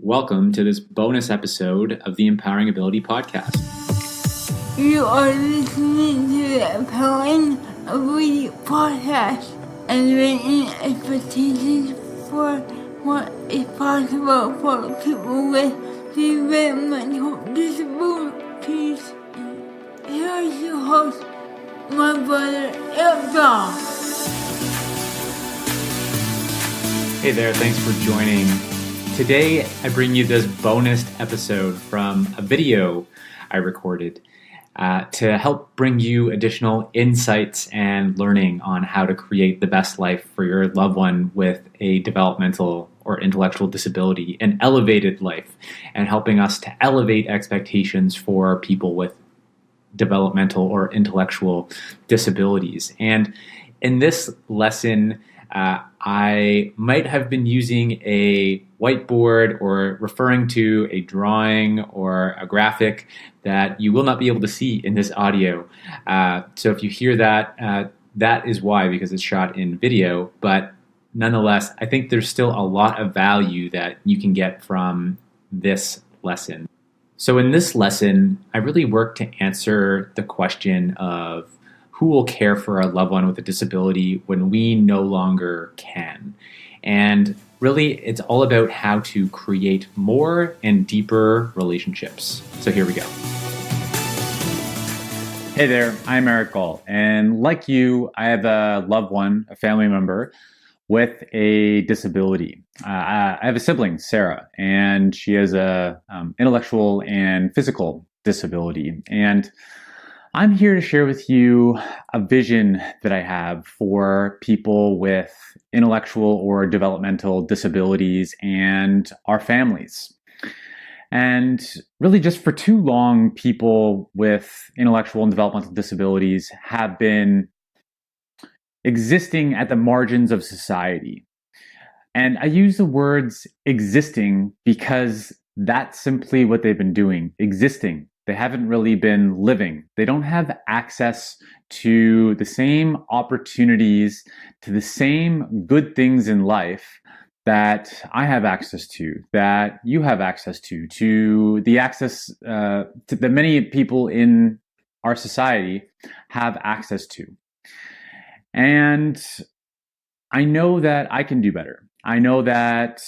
Welcome to this bonus episode of the Empowering Ability Podcast. You are listening to the Empowering Ability Podcast, elevating expectations for what is possible for people with developmental disabilities. Here is your host, my brother Elda. Hey there, thanks for joining. Today, I bring you this bonus episode from a video I recorded to help bring you additional insights and learning on how to create the best life for your loved one with a developmental or intellectual disability, an elevated life, and helping us to elevate expectations for people with developmental or intellectual disabilities. And in this lesson, I might have been using a whiteboard or referring to a drawing or a graphic that you will not be able to see in this audio. So if you hear that, that is why, because it's shot in video. But nonetheless, I think there's still a lot of value that you can get from this lesson. So in this lesson, I really work to answer the question of who will care for a loved one with a disability when we no longer can. And really, it's all about how to create more and deeper relationships. So here we go. Hey there, I'm Eric Gall, and like you, I have a loved one, a family member with a disability. I have a sibling, Sarah, and she has a intellectual and physical disability. And I'm here to share with you a vision that I have for people with intellectual or developmental disabilities and our families. And really, just for too long, people with intellectual and developmental disabilities have been existing at the margins of society. And I use the words existing because that's simply what they've been doing, existing. They haven't really been living. They don't have access to the same opportunities, to the same good things in life that I have access to, that you have access to the access to that many people in our society have access to. And I know that I can do better. I know that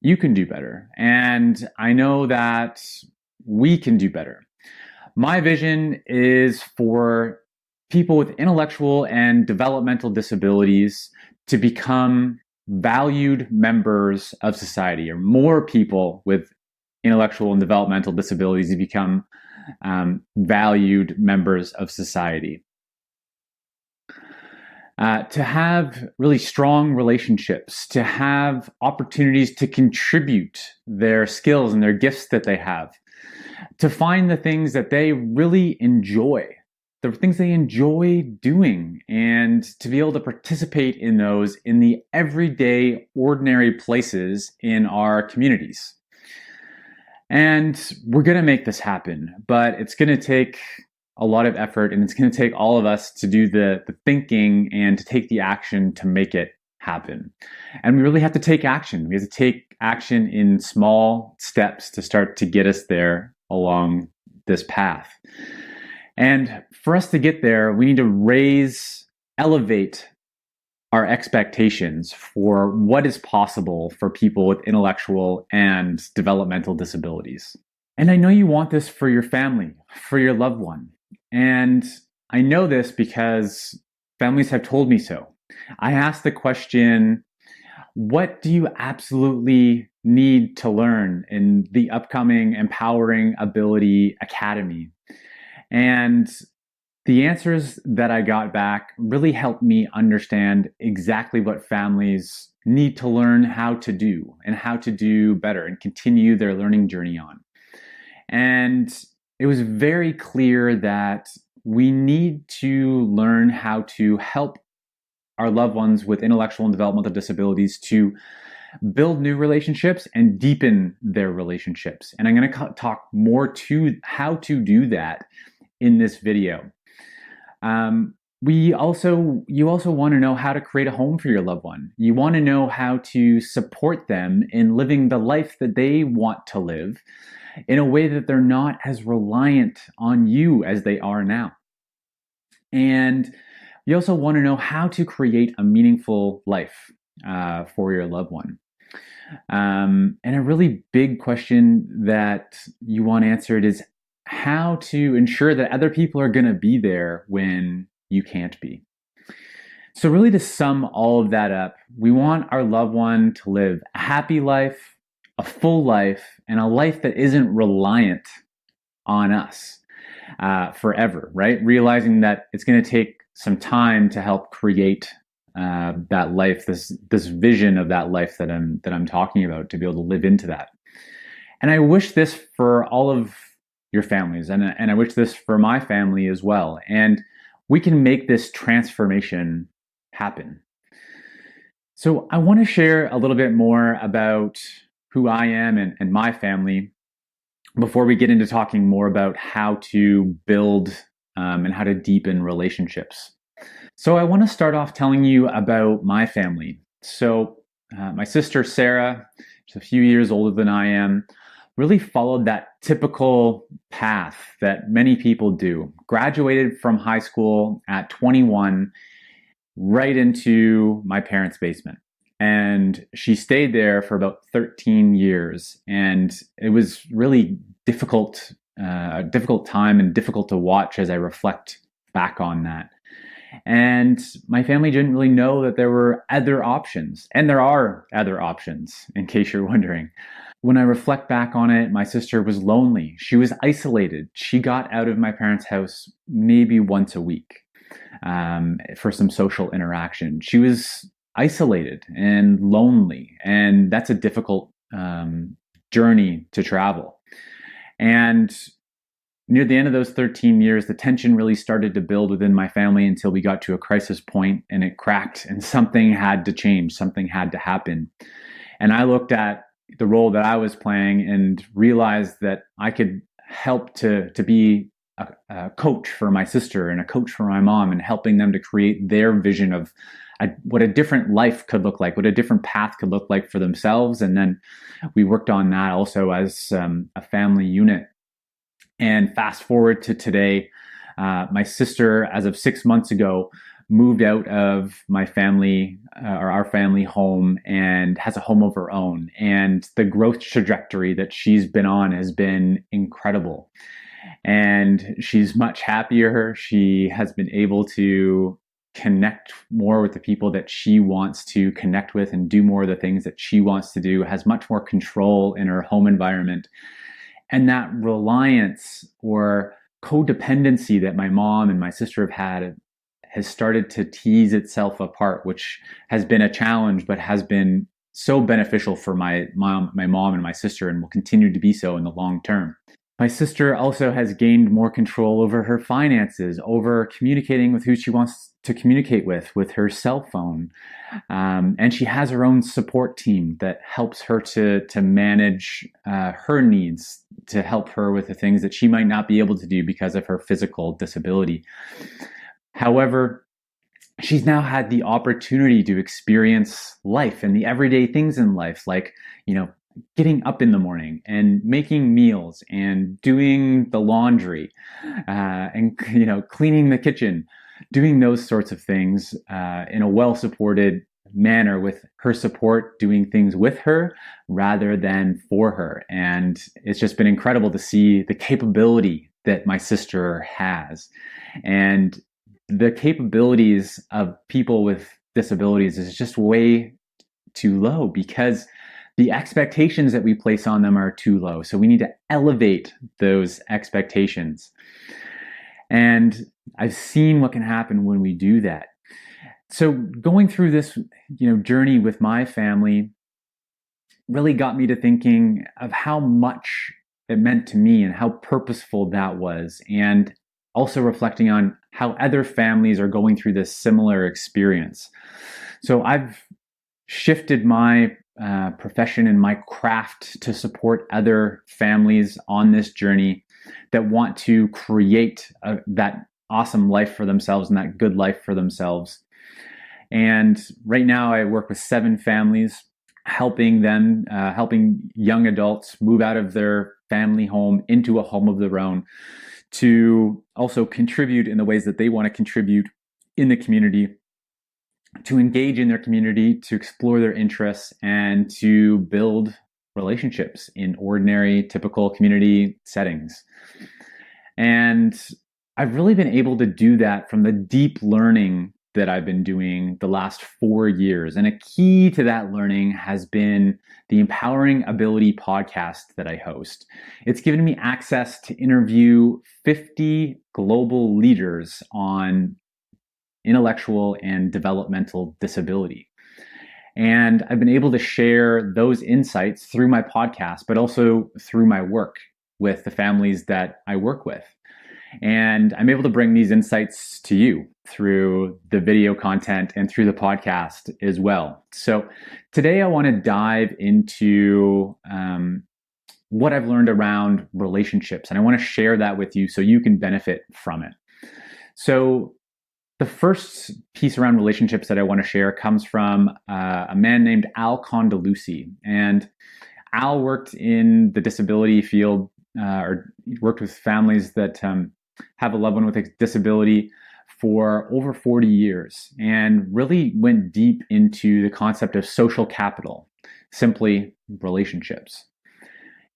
you can do better. And I know that we can do better. My vision is for people with intellectual and developmental disabilities to become valued members of society, or more people with intellectual and developmental disabilities to become valued members of society. To have really strong relationships, to have opportunities to contribute their skills and their gifts that they have, to find the things that they really enjoy, the things they enjoy doing, and to be able to participate in those in the everyday, ordinary places in our communities. And we're going to make this happen, but it's going to take a lot of effort, and it's going to take all of us to do the thinking and to take the action to make it happen. And we really have to take action. We have to take action in small steps to start to get us there along this path. And for us to get there, we need to elevate our expectations for what is possible for people with intellectual and developmental disabilities. And I know you want this for your family, for your loved one. And I know this because families have told me so. I asked the question, what do you absolutely need to learn in the upcoming Empowering Ability Academy? And the answers that I got back really helped me understand exactly what families need to learn how to do and how to do better and continue their learning journey on. And it was very clear that we need to learn how to help our loved ones with intellectual and developmental disabilities to build new relationships and deepen their relationships. And I'm going to talk more to how to do that in this video. you also want to know how to create a home for your loved one. You want to know how to support them in living the life that they want to live in a way that they're not as reliant on you as they are now. And you also want to know how to create a meaningful life for your loved one. And a really big question that you want answered is how to ensure that other people are going to be there when you can't be. So really, to sum all of that up, we want our loved one to live a happy life, a full life, and a life that isn't reliant on us forever, right? Realizing that it's going to take some time to help create that life, this vision of that life that I'm talking about, to be able to live into that. And I wish this for all of your families, and I wish this for my family as well. And we can make this transformation happen. So I want to share a little bit more about who I am and my family before we get into talking more about how to build and how to deepen relationships. So I want to start off telling you about my family. So my sister Sarah, she's a few years older than I am, really followed that typical path that many people do. Graduated from high school at 21, right into my parents' basement. And she stayed there for about 13 years. And it was really difficult, a difficult time, and difficult to watch as I reflect back on that. And my family didn't really know that there were other options. And there are other options, in case you're wondering. When I reflect back on it, my sister was lonely. She was isolated. She got out of my parents' house maybe once a week for some social interaction. She was isolated and lonely, and that's a difficult journey to travel. And near the end of those 13 years, the tension really started to build within my family until we got to a crisis point, and it cracked, and something had to change, something had to happen. And I looked at the role that I was playing and realized that I could help to be a coach for my sister and a coach for my mom, and helping them to create their vision of what a different life could look like, what a different path could look like for themselves. And then we worked on that also as a family unit. And fast forward to today, my sister, as of 6 months ago, moved out of my family or our family home and has a home of her own. And the growth trajectory that she's been on has been incredible. And she's much happier. She has been able to connect more with the people that she wants to connect with and do more of the things that she wants to do, has much more control in her home environment. And that reliance or codependency that my mom and my sister have had has started to tease itself apart, which has been a challenge, but has been so beneficial for my mom and my sister, and will continue to be so in the long term. My sister also has gained more control over her finances, over communicating with who she wants to communicate with her cell phone. And she has her own support team that helps her to manage her needs, to help her with the things that she might not be able to do because of her physical disability. However, she's now had the opportunity to experience life and the everyday things in life, like, getting up in the morning and making meals and doing the laundry and cleaning the kitchen, doing those sorts of things in a well-supported manner, with her support doing things with her rather than for her. And it's just been incredible to see the capability that my sister has. And the capabilities of people with disabilities is just way too low, because the expectations that we place on them are too low. So we need to elevate those expectations. And I've seen what can happen when we do that. So going through this, journey with my family really got me to thinking of how much it meant to me and how purposeful that was. And also reflecting on how other families are going through this similar experience. So I've shifted my profession and my craft to support other families on this journey that want to create that awesome life for themselves and that good life for themselves. And right now I work with 7 families, helping young adults move out of their family home into a home of their own, to also contribute in the ways that they want to contribute in the community, to engage in their community, to explore their interests, and to build relationships in ordinary, typical community settings. And I've really been able to do that from the deep learning that I've been doing the last 4 years. And a key to that learning has been the Empowering Ability podcast that I host. It's given me access to interview 50 global leaders on intellectual and developmental disability. And I've been able to share those insights through my podcast, but also through my work with the families that I work with. And I'm able to bring these insights to you through the video content and through the podcast as well. So today I want to dive into what I've learned around relationships, and I want to share that with you so you can benefit from it. So the first piece around relationships that I want to share comes from a man named Al Condalucci. And Al worked in the disability field, or worked with families that have a loved one with a disability for over 40 years, and really went deep into the concept of social capital, simply relationships.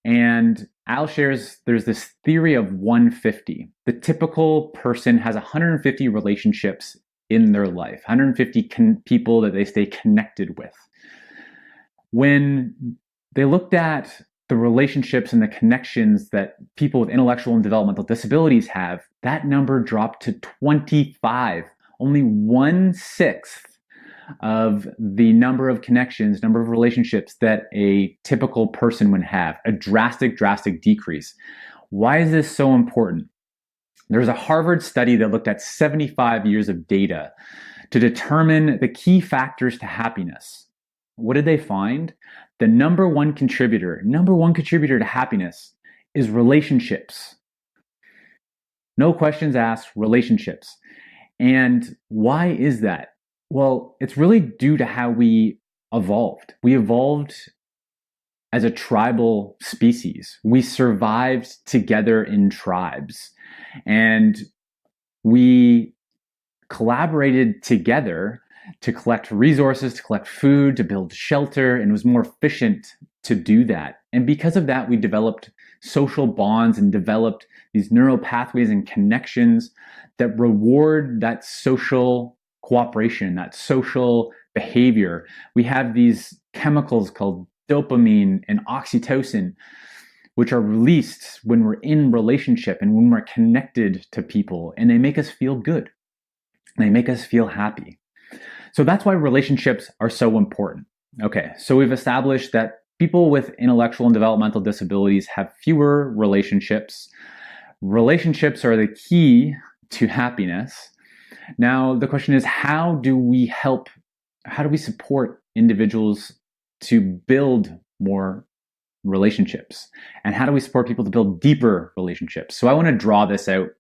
And Al shares there's this theory of 150. The typical person has 150 relationships in their life, 150 people that they stay connected with. When they looked at the relationships and the connections that people with intellectual and developmental disabilities have, that number dropped to 25, only 1/6 of the number of connections, number of relationships that a typical person would have, a drastic decrease. Why is this so important? There's a Harvard study that looked at 75 years of data to determine the key factors to happiness. What did they find? The number one contributor to happiness is relationships. No questions asked, relationships. And why is that? Well, it's really due to how we evolved. We evolved as a tribal species. We survived together in tribes, and we collaborated together to collect resources, to collect food, to build shelter, and it was more efficient to do that. And because of that, we developed social bonds and developed these neural pathways and connections that reward that social cooperation, that social behavior. We have these chemicals called dopamine and oxytocin, which are released when we're in relationship and when we're connected to people, and they make us feel good. They make us feel happy. So that's why relationships are so important. Okay, so we've established that people with intellectual and developmental disabilities have fewer relationships. Relationships are the key to happiness. Now, the question is, how do we support individuals to build more relationships? And how do we support people to build deeper relationships? So I want to draw this out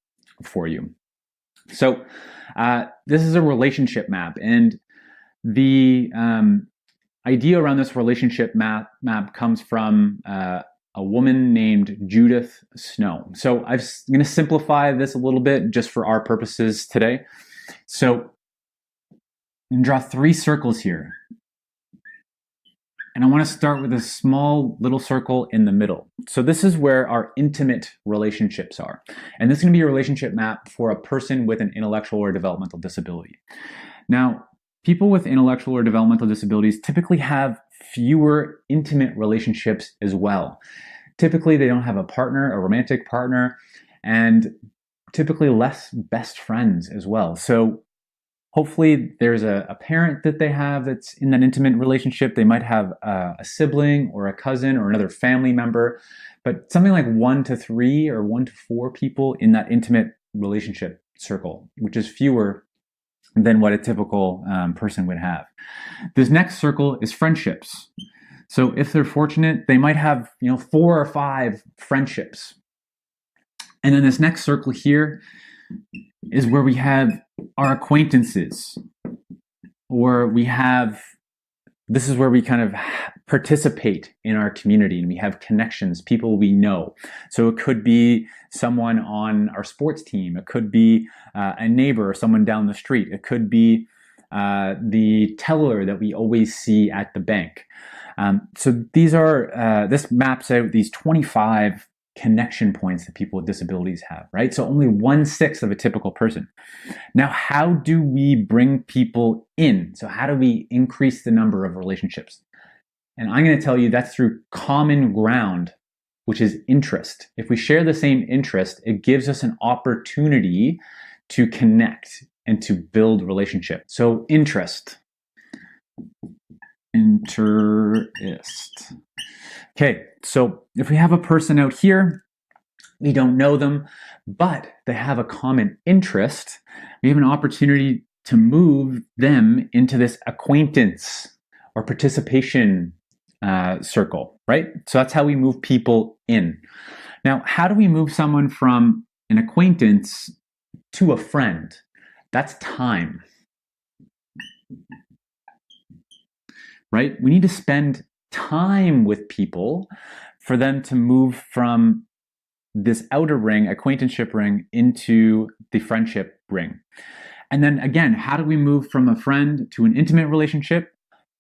for you. So this is a relationship map, and the idea around this relationship map comes from a woman named Judith Snow. So I'm going to simplify this a little bit just for our purposes today. So I'm going to draw 3 circles here. And I want to start with a small little circle in the middle. So this is where our intimate relationships are. And this is going to be a relationship map for a person with an intellectual or developmental disability. Now, people with intellectual or developmental disabilities typically have fewer intimate relationships as well. Typically, they don't have a partner, a romantic partner, and typically less best friends as well. So hopefully there's a parent that they have that's in that intimate relationship. They might have a sibling or a cousin or another family member, but something like 1 to 3 or 1 to 4 people in that intimate relationship circle, which is fewer than what a typical person would have. This next circle is friendships. So if they're fortunate, they might have 4 or 5 friendships. And then this next circle here is where we have our acquaintances, or this is where we kind of participate in our community and we have connections, people we know. So it could be someone on our sports team. It could be a neighbor or someone down the street. It could be the teller that we always see at the bank. So this maps out these 25 connection points that people with disabilities have, right? So only 1/6 of a typical person. Now, how do we bring people in? So how do we increase the number of relationships? And I'm going to tell you that's through common ground, which is interest. If we share the same interest, it gives us an opportunity to connect and to build relationship. So interest. Okay, so if we have a person out here, we don't know them, but they have a common interest, we have an opportunity to move them into this acquaintance or participation circle, right? So that's how we move people in. Now, how do we move someone from an acquaintance to a friend? That's time. Right? We need to spend time with people for them to move from this outer ring, acquaintanceship ring, into the friendship ring. And then again, how do we move from a friend to an intimate relationship?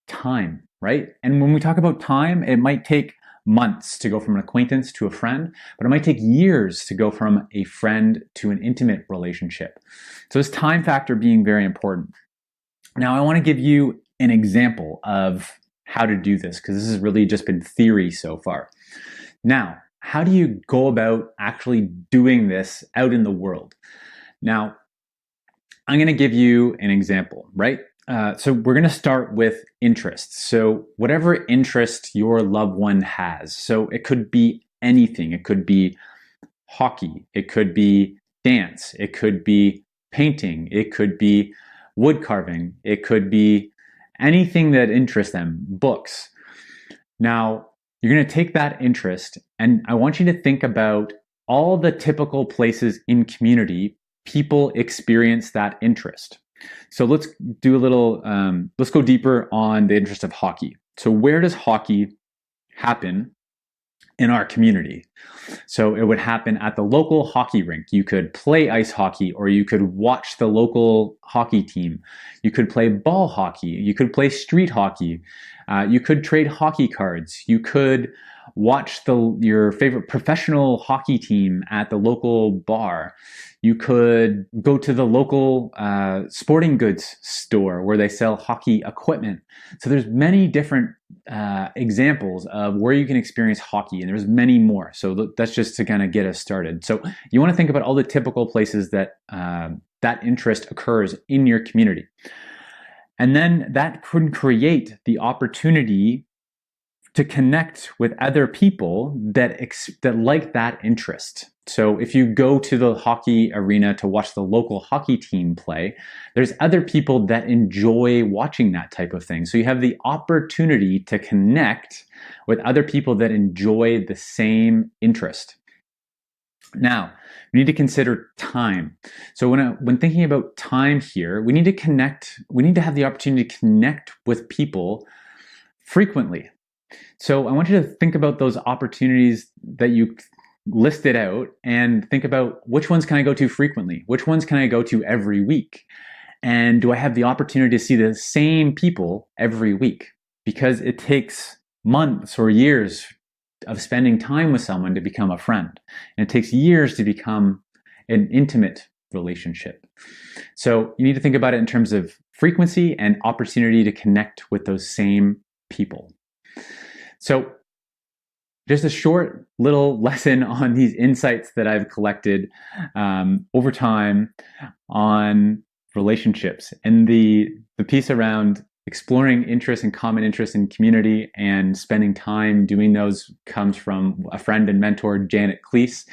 Time, right? And when we talk about time, it might take months to go from an acquaintance to a friend, but it might take years to go from a friend to an intimate relationship. So this time factor being very important. Now, I want to give you an example of how to do this, because this has really just been theory so far. Now, how do you go about actually doing this out in the world? Now, I'm going to give you an example, right? So we're going to start with interests. So whatever interest your loved one has. So it could be anything. It could be hockey. It could be dance. It could be painting. It could be wood carving. It could be anything that interests them, books. Now, you're going to take that interest, and I want you to think about all the typical places in community people experience that interest. So let's do let's go deeper on the interest of hockey. So where does hockey happen in our community? So it would happen at the local hockey rink. You could play ice hockey, or you could watch the local hockey team. You could play ball hockey. You could play street hockey. You could trade hockey cards. You could watch your favorite professional hockey team at the local bar. You could go to the local sporting goods store where they sell hockey equipment. So there's many different examples of where you can experience hockey, and there's many more. So that's just to kind of get us started. So you want to think about all the typical places that that interest occurs in your community. And then that could create the opportunity to connect with other people that like that interest. So if you go to the hockey arena to watch the local hockey team play, there's other people that enjoy watching that type of thing. So you have the opportunity to connect with other people that enjoy the same interest. Now, we need to consider time. So when thinking about time here, we need to have the opportunity to connect with people frequently. So I want you to think about those opportunities that you listed out and think about which ones can I go to frequently? Which ones can I go to every week? And do I have the opportunity to see the same people every week? Because it takes months or years of spending time with someone to become a friend. And it takes years to become an intimate relationship. So you need to think about it in terms of frequency and opportunity to connect with those same people. So just a short little lesson on these insights that I've collected over time on relationships, and the piece around exploring interests and common interests in community and spending time doing those comes from a friend and mentor, Janet Cleese.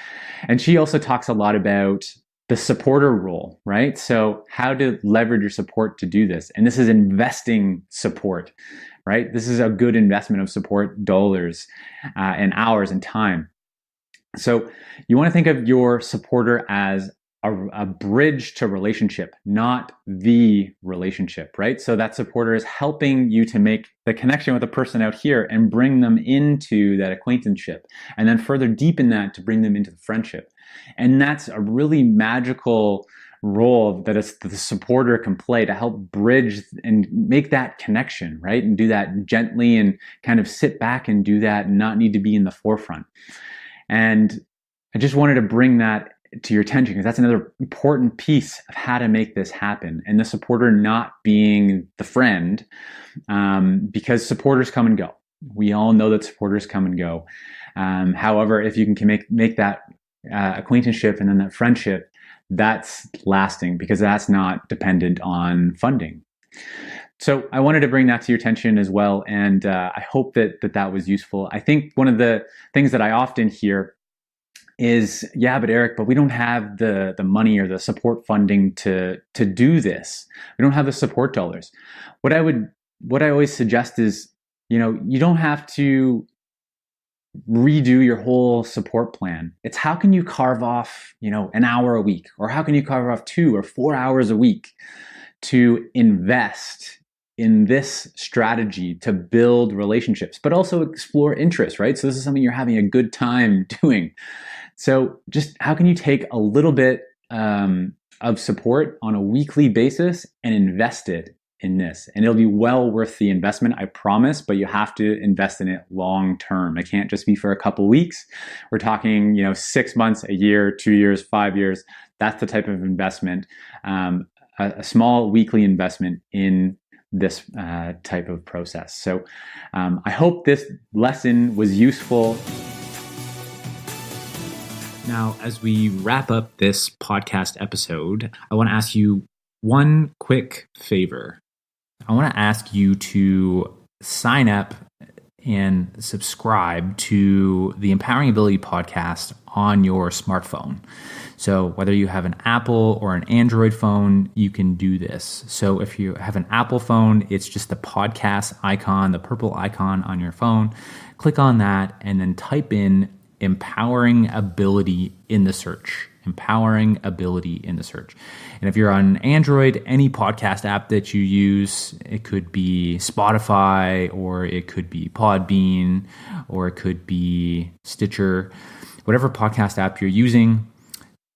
And she also talks a lot about the supporter role, right? So how to leverage your support to do this. And this is investing support, right? This is a good investment of support dollars and hours and time. So you want to think of your supporter as a bridge to relationship, not the relationship, right? So that supporter is helping you to make the connection with the person out here and bring them into that acquaintanceship, and then further deepen that to bring them into the friendship. And that's a really magical role that the supporter can play to help bridge and make that connection, right? And do that gently and kind of sit back and do that and not need to be in the forefront. And I just wanted to bring that to your attention because that's another important piece of how to make this happen. And the supporter not being the friend, because supporters come and go. We all know that supporters come and go. However, if you can make that acquaintanceship and then that friendship, that's lasting because that's not dependent on funding. So I wanted to bring that to your attention as well. And I hope that was useful. I think one of the things that I often hear is, yeah, but Eric, but we don't have the money or the support funding to do this. We don't have the support dollars. What I always suggest is, you don't have to redo your whole support plan. It's how can you carve off, an hour a week, or how can you carve off 2 or 4 hours a week to invest in this strategy to build relationships, but also explore interests, right? So this is something you're having a good time doing. So just how can you take a little bit of support on a weekly basis and invest it in this? And it'll be well worth the investment, I promise, but you have to invest in it long term. It can't just be for a couple weeks. We're talking, 6 months, a year, 2 years, 5 years. That's the type of investment, a small weekly investment in this type of process. So I hope this lesson was useful. Now, as we wrap up this podcast episode, I want to ask you one quick favor. I want to ask you to sign up and subscribe to the Empowering Ability podcast on your smartphone. So whether you have an Apple or an Android phone, you can do this. So if you have an Apple phone, it's just the podcast icon, the purple icon on your phone. Click on that and then type in Empowering Ability in the search. Empowering Ability in the search. And if you're on Android, any podcast app that you use, it could be Spotify, or it could be Podbean, or it could be Stitcher. Whatever podcast app you're using,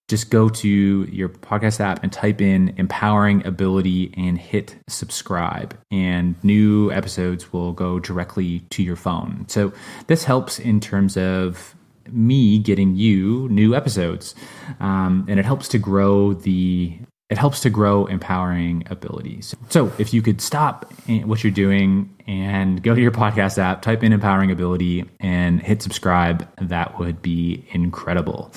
just go to your podcast app and type in Empowering Ability and hit subscribe. And new episodes will go directly to your phone. So this helps in terms of me getting you new episodes, and it helps to grow Empowering Abilities. So if you could stop what you're doing and go to your podcast app, type in Empowering Ability and hit subscribe, that would be incredible.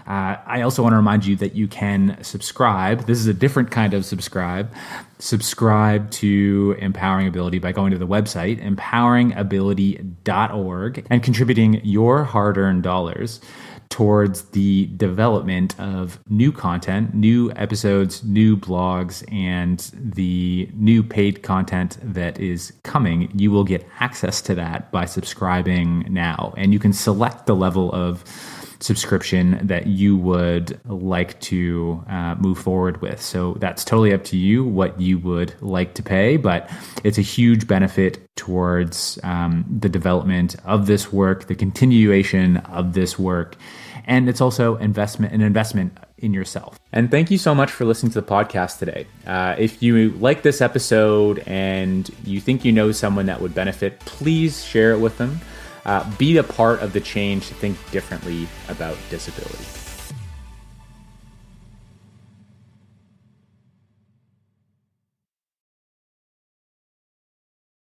I also want to remind you that you can subscribe. This is a different kind of subscribe. Subscribe to Empowering Ability by going to the website, empoweringability.org, and contributing your hard-earned dollars towards the development of new content, new episodes, new blogs, and the new paid content that is coming. You will get access to that by subscribing now. And you can select the level of subscription that you would like to move forward with. So that's totally up to you what you would like to pay, but it's a huge benefit towards the development of this work, the continuation of this work, and it's also an investment in yourself. And thank you so much for listening to the podcast today. If you like this episode and you think you know someone that would benefit, please share it with them. Be a part of the change to think differently about disability.